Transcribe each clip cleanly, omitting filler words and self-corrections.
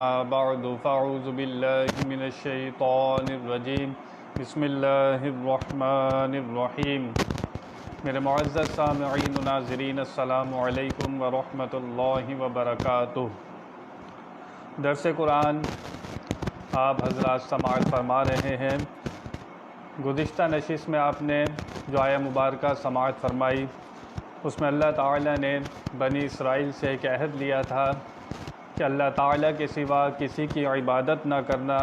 بعد فاعوذ باللہ من الشیطان الرجیم بسم اللہ الرحمن الرحیم۔ میرے معزز سامعین و ناظرین، السلام علیکم ورحمۃ اللہ وبرکاتہ۔ درس قرآن آپ حضرات سماعت فرما رہے ہیں۔ گزشتہ نشست میں آپ نے جو آیہ مبارکہ سماعت فرمائی، اس میں اللہ تعالیٰ نے بنی اسرائیل سے ایک عہد لیا تھا کہ اللہ تعالیٰ کے سوا کسی کی عبادت نہ کرنا،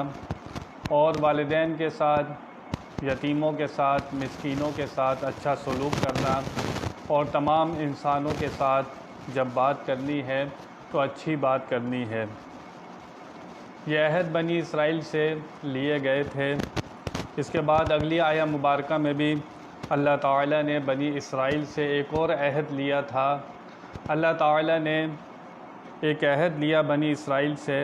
اور والدین کے ساتھ، یتیموں کے ساتھ، مسکینوں کے ساتھ اچھا سلوک کرنا، اور تمام انسانوں کے ساتھ جب بات کرنی ہے تو اچھی بات کرنی ہے۔ یہ عہد بنی اسرائیل سے لیے گئے تھے۔ اس کے بعد اگلی آیہ مبارکہ میں بھی اللہ تعالیٰ نے بنی اسرائیل سے ایک اور عہد لیا تھا۔ اللہ تعالیٰ نے ایک عہد لیا بنی اسرائیل سے۔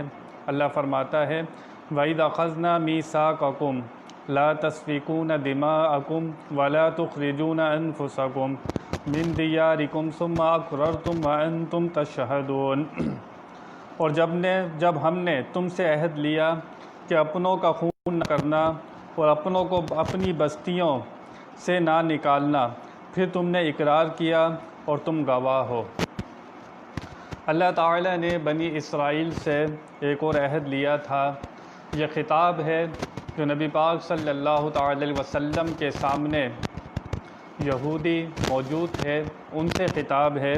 اللہ فرماتا ہے وَإِذْ أَخَذْنَا مِيثَاقَكُمْ لَا تَسْفِكُونَ دِمَاءَكُمْ وَلَا تُخْرِجُونَ أَنفُسَكُمْ مِنْ دِيَارِكُمْ ثُمَّ أَقْرَرْتُمْ وَأَنْتُمْ تَشْهَدُونَ۔ اور جب ہم نے تم سے عہد لیا کہ اپنوں کا خون نہ کرنا اور اپنوں کو اپنی بستیوں سے نہ نکالنا، پھر تم نے اقرار کیا اور تم گواہ ہو۔ اللہ تعالیٰ نے بنی اسرائیل سے ایک اور عہد لیا تھا۔ یہ خطاب ہے جو نبی پاک صلی اللہ تعالی علیہ وسلم کے سامنے یہودی موجود تھے، ان سے خطاب ہے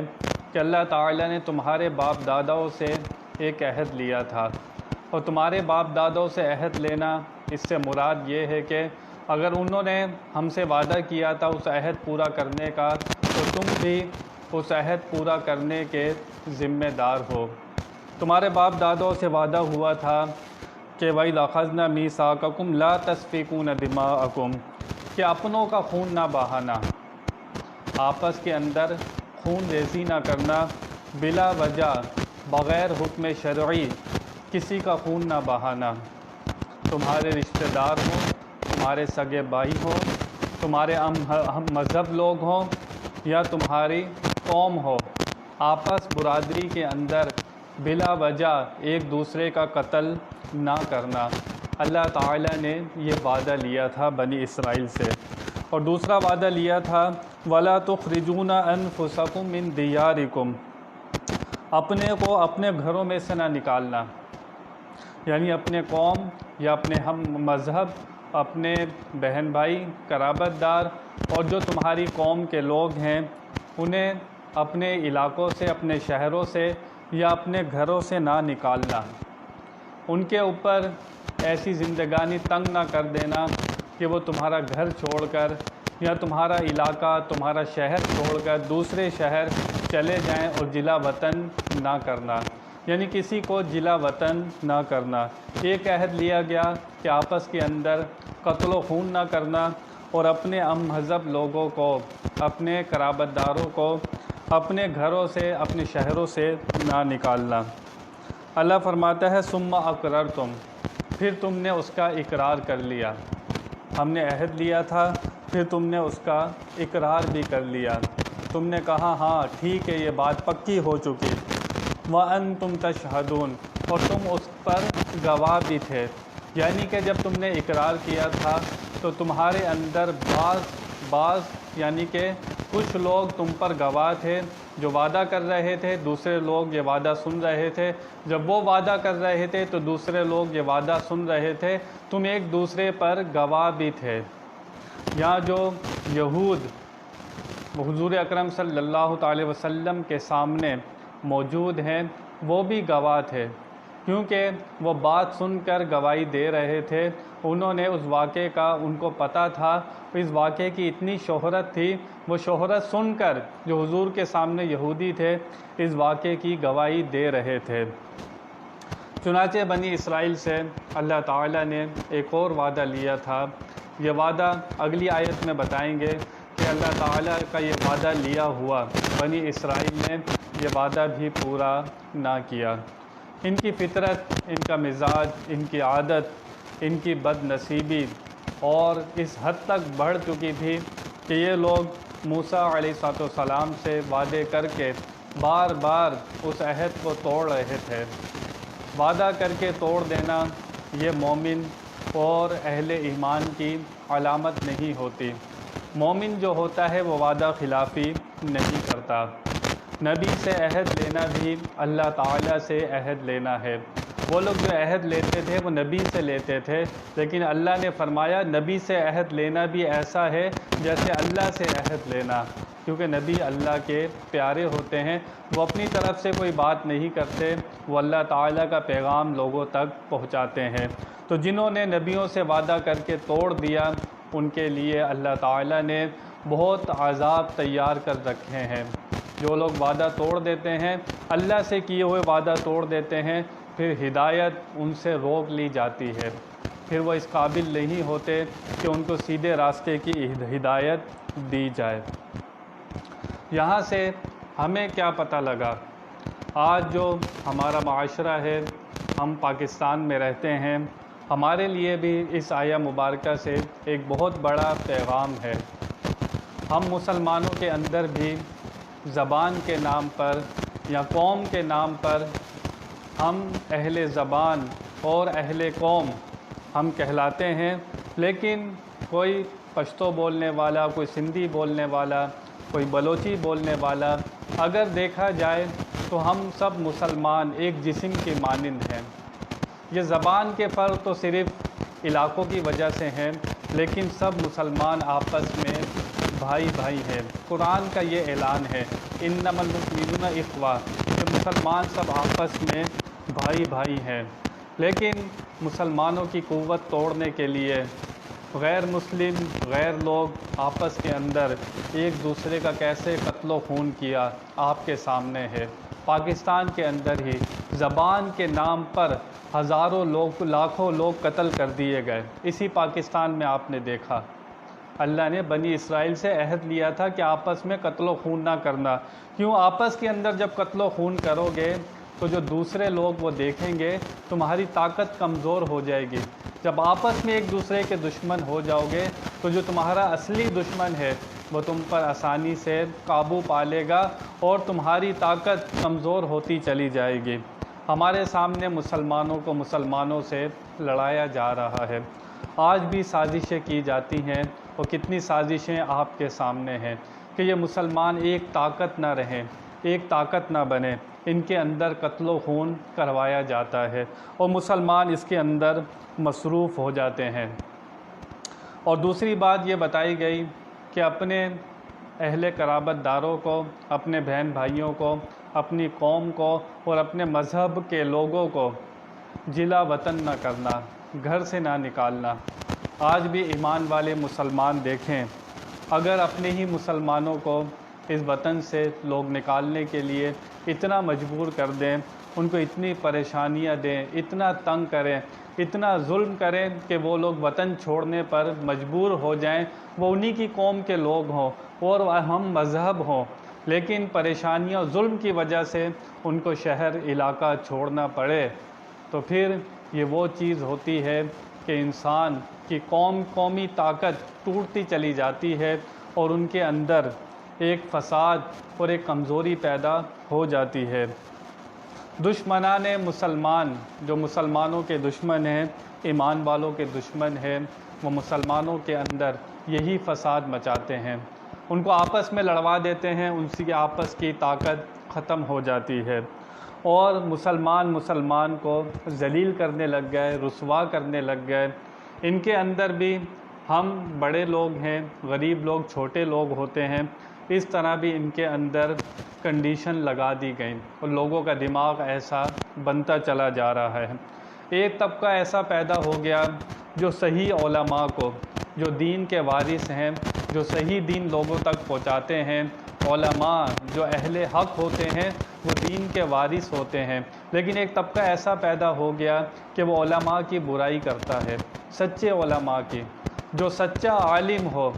کہ اللہ تعالیٰ نے تمہارے باپ داداؤں سے ایک عہد لیا تھا، اور تمہارے باپ داداؤں سے عہد لینا، اس سے مراد یہ ہے کہ اگر انہوں نے ہم سے وعدہ کیا تھا اس عہد پورا کرنے کا، تو تم بھی اس عہد پورا کرنے کے ذمہ دار ہو۔ تمہارے باپ دادوں سے وعدہ ہوا تھا کہ وَإِذْ أَخَذْنَا مِيثَاقَكُمْ لَا تَسْفِكُونَ دِمَاءَكُمْ، کہ اپنوں کا خون نہ بہانا، آپس کے اندر خون ریزی نہ کرنا، بلا وجہ بغیر حکم شرعی کسی کا خون نہ بہانا۔ تمہارے رشتہ دار ہوں، تمہارے سگے بھائی ہوں، تمہارے ہم مذہب لوگ ہوں یا تمہاری قوم ہو، آپس برادری کے اندر بلا وجہ ایک دوسرے کا قتل نہ کرنا۔ اللہ تعالیٰ نے یہ وعدہ لیا تھا بنی اسرائیل سے۔ اور دوسرا وعدہ لیا تھا وَلَا تُخْرِجُونَ أَنفُسَكُم مِّن دِيَارِكُمْ، اپنے کو اپنے گھروں میں سے نہ نکالنا، یعنی اپنے قوم یا اپنے ہم مذہب، اپنے بہن بھائی، قرابت دار اور جو تمہاری قوم کے لوگ ہیں، انہیں اپنے علاقوں سے، اپنے شہروں سے یا اپنے گھروں سے نہ نکالنا۔ ان کے اوپر ایسی زندگانی تنگ نہ کر دینا کہ وہ تمہارا گھر چھوڑ کر یا تمہارا علاقہ، تمہارا شہر چھوڑ کر دوسرے شہر چلے جائیں، اور جلا وطن نہ کرنا، یعنی کسی کو جلا وطن نہ کرنا۔ ایک عہد لیا گیا کہ آپس کے اندر قتل و خون نہ کرنا، اور اپنے ہم مذہب لوگوں کو، اپنے قرابت داروں کو اپنے گھروں سے، اپنے شہروں سے نہ نکالنا۔ اللہ فرماتا ہے ثم اقررتم، پھر تم نے اس کا اقرار کر لیا۔ ہم نے عہد لیا تھا، پھر تم نے اس کا اقرار بھی کر لیا، تم نے کہا ہاں ٹھیک ہے، یہ بات پکی ہو چکی۔ وَأَنْتُمْ تَشْهَدُونَ، اور تم اس پر گواہ بھی تھے، یعنی کہ جب تم نے اقرار کیا تھا تو تمہارے اندر بعض یعنی کہ کچھ لوگ تم پر گواہ تھے جو وعدہ کر رہے تھے، دوسرے لوگ یہ وعدہ سن رہے تھے۔ جب وہ وعدہ کر رہے تھے تو دوسرے لوگ یہ وعدہ سن رہے تھے، تم ایک دوسرے پر گواہ بھی تھے۔ یہاں جو یہود حضور اکرم صلی اللہ تعالی وسلم کے سامنے موجود ہیں، وہ بھی گواہ تھے، کیونکہ وہ بات سن کر گواہی دے رہے تھے۔ انہوں نے اس واقعے کا، ان کو پتہ تھا، اس واقعے کی اتنی شہرت تھی، وہ شہرت سن کر جو حضور کے سامنے یہودی تھے اس واقعے کی گواہی دے رہے تھے۔ چنانچہ بنی اسرائیل سے اللہ تعالیٰ نے ایک اور وعدہ لیا تھا۔ یہ وعدہ اگلی آیت میں بتائیں گے کہ اللہ تعالیٰ کا یہ وعدہ لیا ہوا بنی اسرائیل نے یہ وعدہ بھی پورا نہ کیا۔ ان کی فطرت، ان کا مزاج، ان کی عادت، ان کی بد نصیبی اور اس حد تک بڑھ چکی تھی کہ یہ لوگ موسیٰ علیہ السلام سے وعدے کر کے بار بار اس عہد کو توڑ رہے تھے۔ وعدہ کر کے توڑ دینا یہ مومن اور اہل ایمان کی علامت نہیں ہوتی۔ مومن جو ہوتا ہے وہ وعدہ خلافی نہیں کرتا۔ نبی سے عہد لینا بھی اللہ تعالیٰ سے عہد لینا ہے۔ وہ لوگ جو عہد لیتے تھے وہ نبی سے لیتے تھے، لیکن اللہ نے فرمایا نبی سے عہد لینا بھی ایسا ہے جیسے اللہ سے عہد لینا، کیونکہ نبی اللہ کے پیارے ہوتے ہیں۔ وہ اپنی طرف سے کوئی بات نہیں کرتے، وہ اللہ تعالیٰ کا پیغام لوگوں تک پہنچاتے ہیں۔ تو جنہوں نے نبیوں سے وعدہ کر کے توڑ دیا ان کے لیے اللہ تعالیٰ نے بہت عذاب تیار کر رکھے ہیں۔ جو لوگ وعدہ توڑ دیتے ہیں، اللہ سے کیے ہوئے وعدہ توڑ دیتے ہیں، پھر ہدایت ان سے روک لی جاتی ہے، پھر وہ اس قابل نہیں ہوتے کہ ان کو سیدھے راستے کی ہدایت دی جائے۔ یہاں سے ہمیں کیا پتہ لگا؟ آج جو ہمارا معاشرہ ہے، ہم پاکستان میں رہتے ہیں، ہمارے لیے بھی اس آیہ مبارکہ سے ایک بہت بڑا پیغام ہے۔ ہم مسلمانوں کے اندر بھی زبان کے نام پر یا قوم کے نام پر ہم اہل زبان اور اہل قوم ہم کہلاتے ہیں، لیکن کوئی پشتو بولنے والا، کوئی سندھی بولنے والا، کوئی بلوچی بولنے والا اگر دیکھا جائے تو ہم سب مسلمان ایک جسم کے مانند ہیں۔ یہ زبان کے فرق تو صرف علاقوں کی وجہ سے ہیں، لیکن سب مسلمان آپس میں بھائی بھائی ہیں۔ قرآن کا یہ اعلان ہے، انما المؤمنون اخوہ، کہ مسلمان سب آپس میں بھائی بھائی ہیں۔ لیکن مسلمانوں کی قوت توڑنے کے لیے غیر مسلم غیر لوگ آپس کے اندر ایک دوسرے کا کیسے قتل و خون کیا آپ کے سامنے ہے۔ پاکستان کے اندر ہی زبان کے نام پر ہزاروں لوگ، لاکھوں لوگ قتل کر دیے گئے۔ اسی پاکستان میں آپ نے دیکھا اللہ نے بنی اسرائیل سے عہد لیا تھا کہ آپس میں قتل و خون نہ کرنا۔ کیوں؟ آپس کے اندر جب قتل و خون کرو گے تو جو دوسرے لوگ وہ دیکھیں گے تمہاری طاقت کمزور ہو جائے گی۔ جب آپس میں ایک دوسرے کے دشمن ہو جاؤ گے تو جو تمہارا اصلی دشمن ہے وہ تم پر آسانی سے قابو پا لے گا اور تمہاری طاقت کمزور ہوتی چلی جائے گی۔ ہمارے سامنے مسلمانوں کو مسلمانوں سے لڑایا جا رہا ہے۔ آج بھی سازشیں کی جاتی ہیں، اور کتنی سازشیں آپ کے سامنے ہیں کہ یہ مسلمان ایک طاقت نہ رہیں، ایک طاقت نہ بنے۔ ان کے اندر قتل و خون کروایا جاتا ہے اور مسلمان اس کے اندر مصروف ہو جاتے ہیں۔ اور دوسری بات یہ بتائی گئی کہ اپنے اہل قرابت داروں کو، اپنے بہن بھائیوں کو، اپنی قوم کو اور اپنے مذہب کے لوگوں کو جلا وطن نہ کرنا، گھر سے نہ نکالنا۔ آج بھی ایمان والے مسلمان دیکھیں، اگر اپنے ہی مسلمانوں کو اس وطن سے لوگ نکالنے کے لیے اتنا مجبور کر دیں، ان کو اتنی پریشانیاں دیں، اتنا تنگ کریں، اتنا ظلم کریں کہ وہ لوگ وطن چھوڑنے پر مجبور ہو جائیں، وہ انہی کی قوم کے لوگ ہوں اور ہم مذہب ہوں، لیکن پریشانیوں اور ظلم کی وجہ سے ان کو شہر علاقہ چھوڑنا پڑے، تو پھر یہ وہ چیز ہوتی ہے کہ انسان کی قومی طاقت ٹوٹتی چلی جاتی ہے اور ان کے اندر ایک فساد اور ایک کمزوری پیدا ہو جاتی ہے۔ دشمنان مسلمان، جو مسلمانوں کے دشمن ہیں، ایمان والوں کے دشمن ہیں، وہ مسلمانوں کے اندر یہی فساد مچاتے ہیں، ان کو آپس میں لڑوا دیتے ہیں، ان کی آپس کی طاقت ختم ہو جاتی ہے اور مسلمان کو ذلیل کرنے لگ گئے، رسوا کرنے لگ گئے۔ ان کے اندر بھی ہم بڑے لوگ ہیں، غریب لوگ، چھوٹے لوگ ہوتے ہیں، اس طرح بھی ان کے اندر کنڈیشن لگا دی گئی اور لوگوں کا دماغ ایسا بنتا چلا جا رہا ہے۔ ایک طبقہ ایسا پیدا ہو گیا جو صحیح علماء کو، جو دین کے وارث ہیں، جو صحیح دین لوگوں تک پہنچاتے ہیں، علماء جو اہل حق ہوتے ہیں وہ دین کے وارث ہوتے ہیں، لیکن ایک طبقہ ایسا پیدا ہو گیا کہ وہ علماء کی برائی کرتا ہے، سچے علماء کی۔ جو سچا عالم ہو،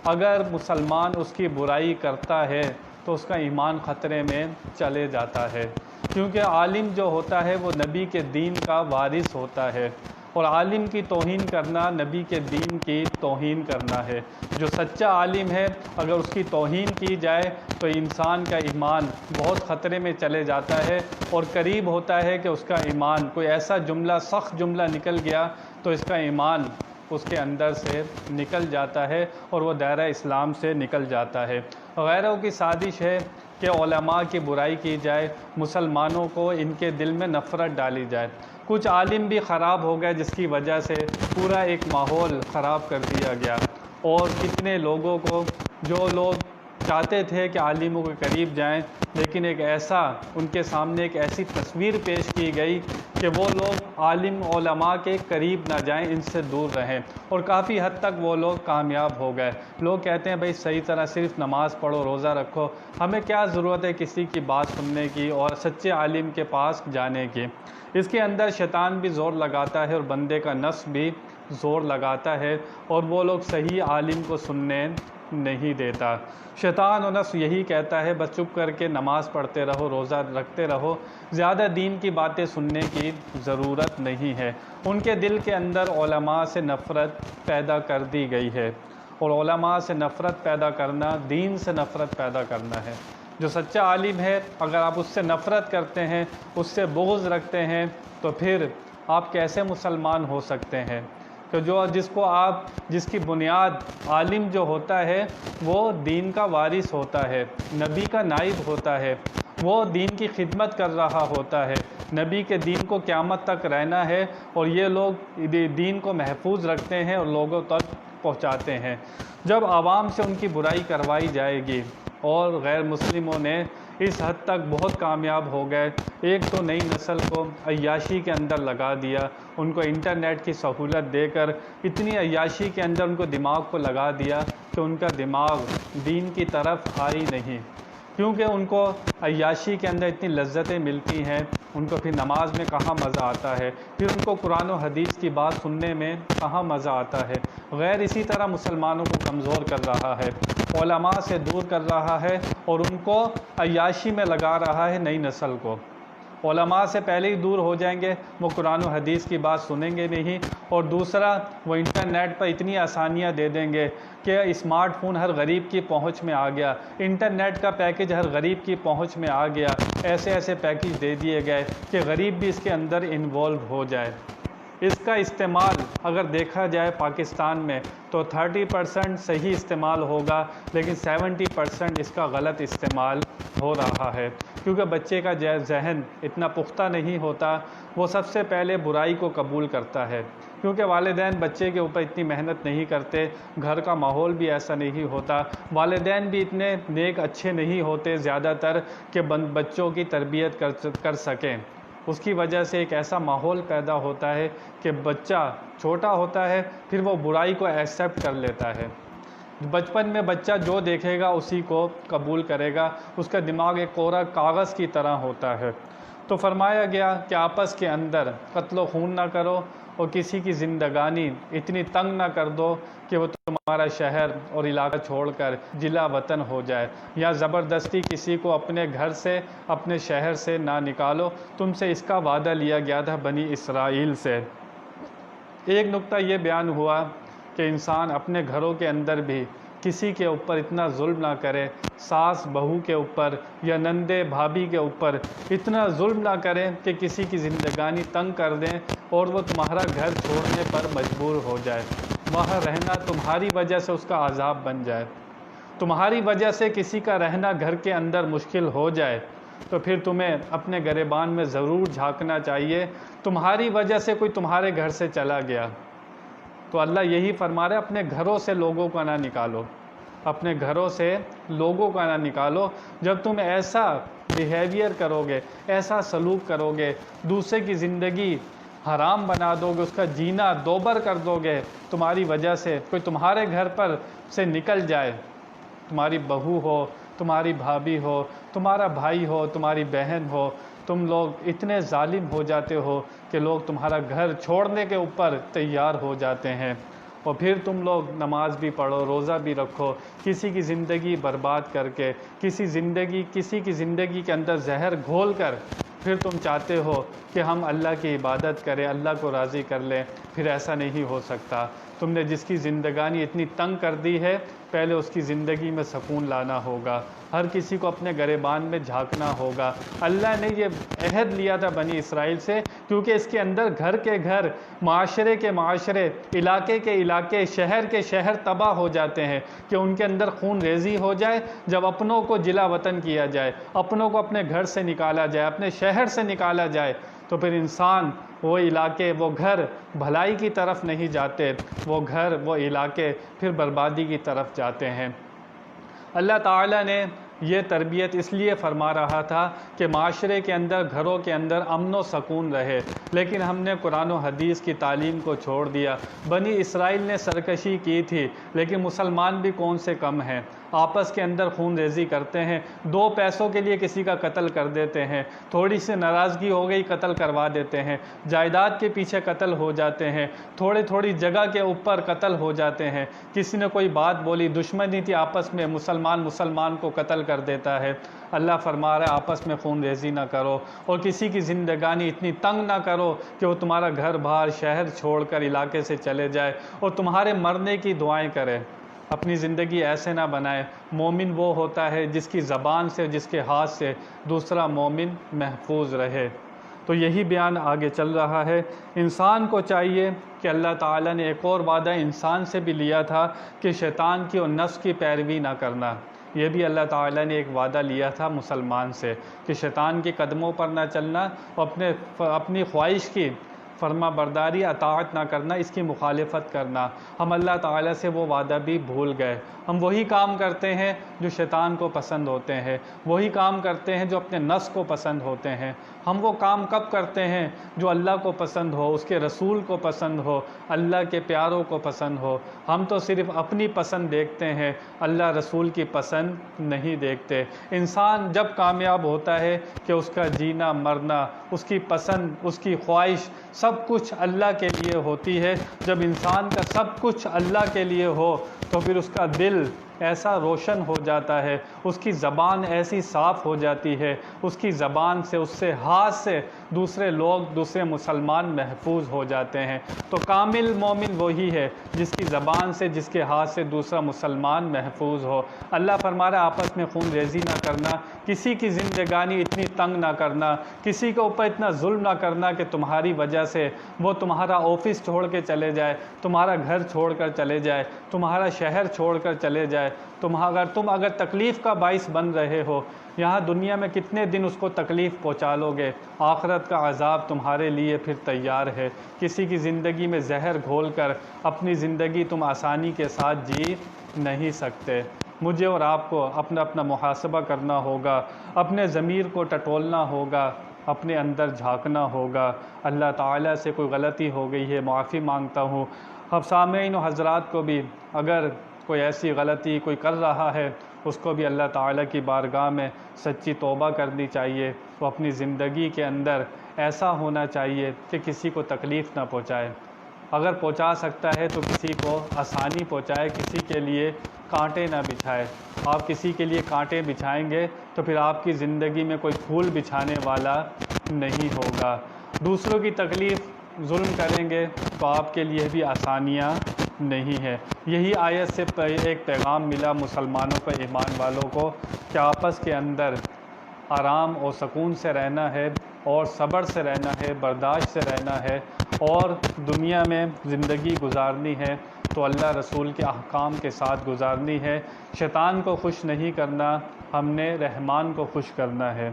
اگر مسلمان اس کی برائی کرتا ہے تو اس کا ایمان خطرے میں چلے جاتا ہے، کیونکہ عالم جو ہوتا ہے وہ نبی کے دین کا وارث ہوتا ہے اور عالم کی توہین کرنا نبی کے دین کی توہین کرنا ہے۔ جو سچا عالم ہے اگر اس کی توہین کی جائے تو انسان کا ایمان بہت خطرے میں چلے جاتا ہے، اور قریب ہوتا ہے کہ اس کا ایمان کوئی ایسا جملہ سخت جملہ نکل گیا تو اس کا ایمان اس کے اندر سے نکل جاتا ہے اور وہ دائرہ اسلام سے نکل جاتا ہے۔ غیروں کی سازش ہے کہ علماء کی برائی کی جائے، مسلمانوں کو ان کے دل میں نفرت ڈالی جائے۔ کچھ عالم بھی خراب ہو گئے جس کی وجہ سے پورا ایک ماحول خراب کر دیا گیا، اور کتنے لوگوں کو جو لوگ چاہتے تھے کہ عالموں کے قریب جائیں، لیکن ان کے سامنے ایک ایسی تصویر پیش کی گئی کہ وہ لوگ عالم علماء کے قریب نہ جائیں، ان سے دور رہیں، اور کافی حد تک وہ لوگ کامیاب ہو گئے۔ لوگ کہتے ہیں بھائی صحیح طرح صرف نماز پڑھو، روزہ رکھو، ہمیں کیا ضرورت ہے کسی کی بات سننے کی اور سچے عالم کے پاس جانے کی۔ اس کے اندر شیطان بھی زور لگاتا ہے اور بندے کا نفس بھی زور لگاتا ہے، اور وہ لوگ صحیح عالم کو سننے نہیں دیتا۔ شیطان و نفس یہی کہتا ہے بس چپ کر کے نماز پڑھتے رہو، روزہ رکھتے رہو، زیادہ دین کی باتیں سننے کی ضرورت نہیں ہے۔ ان کے دل کے اندر علماء سے نفرت پیدا کر دی گئی ہے، اور علماء سے نفرت پیدا کرنا دین سے نفرت پیدا کرنا ہے۔ جو سچا عالم ہے اگر آپ اس سے نفرت کرتے ہیں، اس سے بغض رکھتے ہیں، تو پھر آپ کیسے مسلمان ہو سکتے ہیں؟ کہ جس کی بنیاد عالم جو ہوتا ہے وہ دین کا وارث ہوتا ہے، نبی کا نائب ہوتا ہے، وہ دین کی خدمت کر رہا ہوتا ہے، نبی کے دین کو قیامت تک رہنا ہے، اور یہ لوگ دین کو محفوظ رکھتے ہیں اور لوگوں تک پہنچاتے ہیں۔ جب عوام سے ان کی برائی کروائی جائے گی، اور غیر مسلموں نے اس حد تک بہت کامیاب ہو گئے، ایک تو نئی نسل کو عیاشی کے اندر لگا دیا، ان کو انٹرنیٹ کی سہولت دے کر اتنی عیاشی کے اندر ان کو دماغ کو لگا دیا کہ ان کا دماغ دین کی طرف آئی نہیں، کیونکہ ان کو عیاشی کے اندر اتنی لذتیں ملتی ہیں، ان کو پھر نماز میں کہاں مزہ آتا ہے، پھر ان کو قرآن و حدیث کی بات سننے میں کہاں مزہ آتا ہے۔ غیر اسی طرح مسلمانوں کو کمزور کر رہا ہے، علماء سے دور کر رہا ہے، اور ان کو عیاشی میں لگا رہا ہے نئی نسل کو۔ علماء سے پہلے ہی دور ہو جائیں گے، وہ قرآن و حدیث کی بات سنیں گے نہیں، اور دوسرا وہ انٹرنیٹ پر اتنی آسانیاں دے دیں گے کہ اسمارٹ فون ہر غریب کی پہنچ میں آ گیا، انٹرنیٹ کا پیکج ہر غریب کی پہنچ میں آ گیا، ایسے پیکج دے دیے گئے کہ غریب بھی اس کے اندر انوالو ہو جائے۔ اس کا استعمال اگر دیکھا جائے پاکستان میں تو 30% صحیح استعمال ہوگا، لیکن 70% اس کا غلط استعمال ہو رہا ہے، کیونکہ بچے کا ذہن اتنا پختہ نہیں ہوتا، وہ سب سے پہلے برائی کو قبول کرتا ہے، کیونکہ والدین بچے کے اوپر اتنی محنت نہیں کرتے، گھر کا ماحول بھی ایسا نہیں ہوتا، والدین بھی اتنے نیک اچھے نہیں ہوتے زیادہ تر کہ بچوں کی تربیت کر سکیں۔ اس کی وجہ سے ایک ایسا ماحول پیدا ہوتا ہے کہ بچہ چھوٹا ہوتا ہے، پھر وہ برائی کو ایکسیپٹ کر لیتا ہے۔ بچپن میں بچہ جو دیکھے گا اسی کو قبول کرے گا، اس کا دماغ ایک کوڑا کاغذ کی طرح ہوتا ہے۔ تو فرمایا گیا کہ آپس کے اندر قتل و خون نہ کرو، اور کسی کی زندگانی اتنی تنگ نہ کر دو کہ وہ تمہارا شہر اور علاقہ چھوڑ کر جلا وطن ہو جائے، یا زبردستی کسی کو اپنے گھر سے اپنے شہر سے نہ نکالو، تم سے اس کا وعدہ لیا گیا تھا بنی اسرائیل سے۔ ایک نقطہ یہ بیان ہوا کہ انسان اپنے گھروں کے اندر بھی کسی کے اوپر اتنا ظلم نہ کرے، ساس بہو کے اوپر یا نندے بھابھی کے اوپر اتنا ظلم نہ کریں کہ کسی کی زندگانی تنگ کر دیں اور وہ تمہارا گھر چھوڑنے پر مجبور ہو جائے، وہاں رہنا تمہاری وجہ سے اس کا عذاب بن جائے، تمہاری وجہ سے کسی کا رہنا گھر کے اندر مشکل ہو جائے، تو پھر تمہیں اپنے گریبان میں ضرور جھانکنا چاہیے۔ تمہاری وجہ سے کوئی تمہارے گھر سے چلا گیا تو اللہ یہی فرما رہا ہے اپنے گھروں سے لوگوں کو نہ نکالو، اپنے گھروں سے لوگوں کا نہ نکالو۔ جب تم ایسا بیہیویئر کرو گے، ایسا سلوک کرو گے، دوسرے کی زندگی حرام بنا دو گے، اس کا جینا دوبر کر دو گے، تمہاری وجہ سے کوئی تمہارے گھر پر سے نکل جائے، تمہاری بہو ہو، تمہاری بھابھی ہو، تمہارا بھائی ہو، تمہاری بہن ہو، تم لوگ اتنے ظالم ہو جاتے ہو کہ لوگ تمہارا گھر چھوڑنے کے اوپر تیار ہو جاتے ہیں، اور پھر تم لوگ نماز بھی پڑھو، روزہ بھی رکھو، کسی کی زندگی برباد کر کے، کسی کی زندگی کے اندر زہر گھول کر پھر تم چاہتے ہو کہ ہم اللہ کی عبادت کریں، اللہ کو راضی کر لیں، پھر ایسا نہیں ہو سکتا۔ تم نے جس کی زندگانی اتنی تنگ کر دی ہے، پہلے اس کی زندگی میں سکون لانا ہوگا، ہر کسی کو اپنے گریبان میں جھانکنا ہوگا۔ اللہ نے یہ عہد لیا تھا بنی اسرائیل سے، کیونکہ اس کے اندر گھر کے گھر، معاشرے کے معاشرے، علاقے کے علاقے، شہر کے شہر تباہ ہو جاتے ہیں کہ ان کے اندر خون ریزی ہو جائے جب اپنوں کو جلا وطن کیا جائے، اپنوں کو اپنے گھر سے نکالا جائے، اپنے شہر سے نکالا جائے، تو پھر انسان، وہ علاقے، وہ گھر بھلائی کی طرف نہیں جاتے، وہ گھر، وہ علاقے پھر بربادی کی طرف جاتے ہیں۔ اللہ تعالیٰ نے یہ تربیت اس لیے فرما رہا تھا کہ معاشرے کے اندر، گھروں کے اندر امن و سکون رہے، لیکن ہم نے قرآن و حدیث کی تعلیم کو چھوڑ دیا۔ بنی اسرائیل نے سرکشی کی تھی، لیکن مسلمان بھی کون سے کم ہیں، آپس کے اندر خون ریزی کرتے ہیں، 2 پیسوں کے لیے کسی کا قتل کر دیتے ہیں، تھوڑی سی ناراضگی ہو گئی قتل کروا دیتے ہیں، جائیداد کے پیچھے قتل ہو جاتے ہیں، تھوڑی جگہ کے اوپر قتل ہو جاتے ہیں، کسی نے کوئی بات بولی، دشمنی تھی آپس میں، مسلمان کو قتل کر دیتا ہے۔ اللہ فرما رہا ہے آپس میں خون ریزی نہ کرو، اور کسی کی زندگانی اتنی تنگ نہ کرو کہ وہ تمہارا گھر بار شہر چھوڑ کر علاقے سے چلے جائے اور تمہارے مرنے کی دعائیں کرے۔ اپنی زندگی ایسے نہ بنائے۔ مومن وہ ہوتا ہے جس کی زبان سے، جس کے ہاتھ سے دوسرا مومن محفوظ رہے۔ تو یہی بیان آگے چل رہا ہے۔ انسان کو چاہیے کہ اللہ تعالیٰ نے ایک اور وعدہ انسان سے بھی لیا تھا کہ شیطان کی اور نفس کی پیروی نہ کرنا۔ یہ بھی اللہ تعالیٰ نے ایک وعدہ لیا تھا مسلمان سے کہ شیطان کے قدموں پر نہ چلنا اور اپنی خواہش کی فرما برداری، اطاعت نہ کرنا، اس کی مخالفت کرنا۔ ہم اللہ تعالیٰ سے وہ وعدہ بھی بھول گئے۔ ہم وہی کام کرتے ہیں جو شیطان کو پسند ہوتے ہیں، وہی کام کرتے ہیں جو اپنے نفس کو پسند ہوتے ہیں۔ ہم وہ کام کب کرتے ہیں جو اللہ کو پسند ہو، اس کے رسول کو پسند ہو، اللہ کے پیاروں کو پسند ہو۔ ہم تو صرف اپنی پسند دیکھتے ہیں، اللہ رسول کی پسند نہیں دیکھتے۔ انسان جب کامیاب ہوتا ہے کہ اس کا جینا مرنا، اس کی پسند، اس کی خواہش سب کچھ اللہ کے لیے ہوتی ہے۔ جب انسان کا سب کچھ اللہ کے لیے ہو تو پھر اس کا دل ایسا روشن ہو جاتا ہے، اس کی زبان ایسی صاف ہو جاتی ہے، اس کی زبان سے، اس سے ہاتھ سے دوسرے لوگ، دوسرے مسلمان محفوظ ہو جاتے ہیں۔ تو کامل مومن وہی ہے جس کی زبان سے، جس کے ہاتھ سے دوسرا مسلمان محفوظ ہو۔ اللہ فرما رہا ہے آپس میں خون ریزی نہ کرنا، کسی کی زندگانی اتنی تنگ نہ کرنا، کسی کے اوپر اتنا ظلم نہ کرنا کہ تمہاری وجہ سے وہ تمہارا آفس چھوڑ کے چلے جائے، تمہارا گھر چھوڑ کر چلے جائے، تمہارا شہر چھوڑ کر چلے جائے۔ تم اگر تکلیف کا باعث بن رہے ہو، یہاں دنیا میں کتنے دن اس کو تکلیف پہنچا لو گے، آخرت کا عذاب تمہارے لیے پھر تیار ہے۔ کسی کی زندگی میں زہر گھول کر اپنی زندگی تم آسانی کے ساتھ جی نہیں سکتے۔ مجھے اور آپ کو اپنا محاسبہ کرنا ہوگا، اپنے ضمیر کو ٹٹولنا ہوگا، اپنے اندر جھانکنا ہوگا۔ اللہ تعالیٰ سے کوئی غلطی ہو گئی ہے، معافی مانگتا ہوں۔ اب سامعین و حضرات کو بھی اگر کوئی ایسی غلطی کوئی کر رہا ہے، اس کو بھی اللہ تعالیٰ کی بارگاہ میں سچی توبہ کرنی چاہیے۔ وہ اپنی زندگی کے اندر ایسا ہونا چاہیے کہ کسی کو تکلیف نہ پہنچائے، اگر پہنچا سکتا ہے تو کسی کو آسانی پہنچائے، کسی کے لیے کانٹے نہ بچھائے۔ آپ کسی کے لیے کانٹے بچھائیں گے تو پھر آپ کی زندگی میں کوئی پھول بچھانے والا نہیں ہوگا۔ دوسروں کی تکلیف ظلم کریں گے تو آپ کے لیے بھی آسانیاں نہیں ہے۔ یہی آیت سے ایک پیغام ملا مسلمانوں کو، ایمان والوں کو، کہ آپس کے اندر آرام اور سکون سے رہنا ہے، اور صبر سے رہنا ہے، برداشت سے رہنا ہے، اور دنیا میں زندگی گزارنی ہے تو اللہ رسول کے احکام کے ساتھ گزارنی ہے۔ شیطان کو خوش نہیں کرنا، ہم نے رحمان کو خوش کرنا ہے۔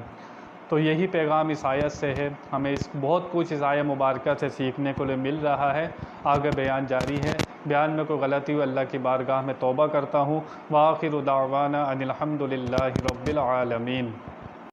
تو یہی پیغام اس آیت سے ہے۔ ہمیں بہت کچھ اس آیت مبارکہ سے سیکھنے کو مل رہا ہے۔ آگے بیان جاری ہے۔ بیان میں کوئی غلطی ہوئی اللہ کی بارگاہ میں توبہ کرتا ہوں۔ وآخر دعوانا ان الحمد للہ رب العالمین۔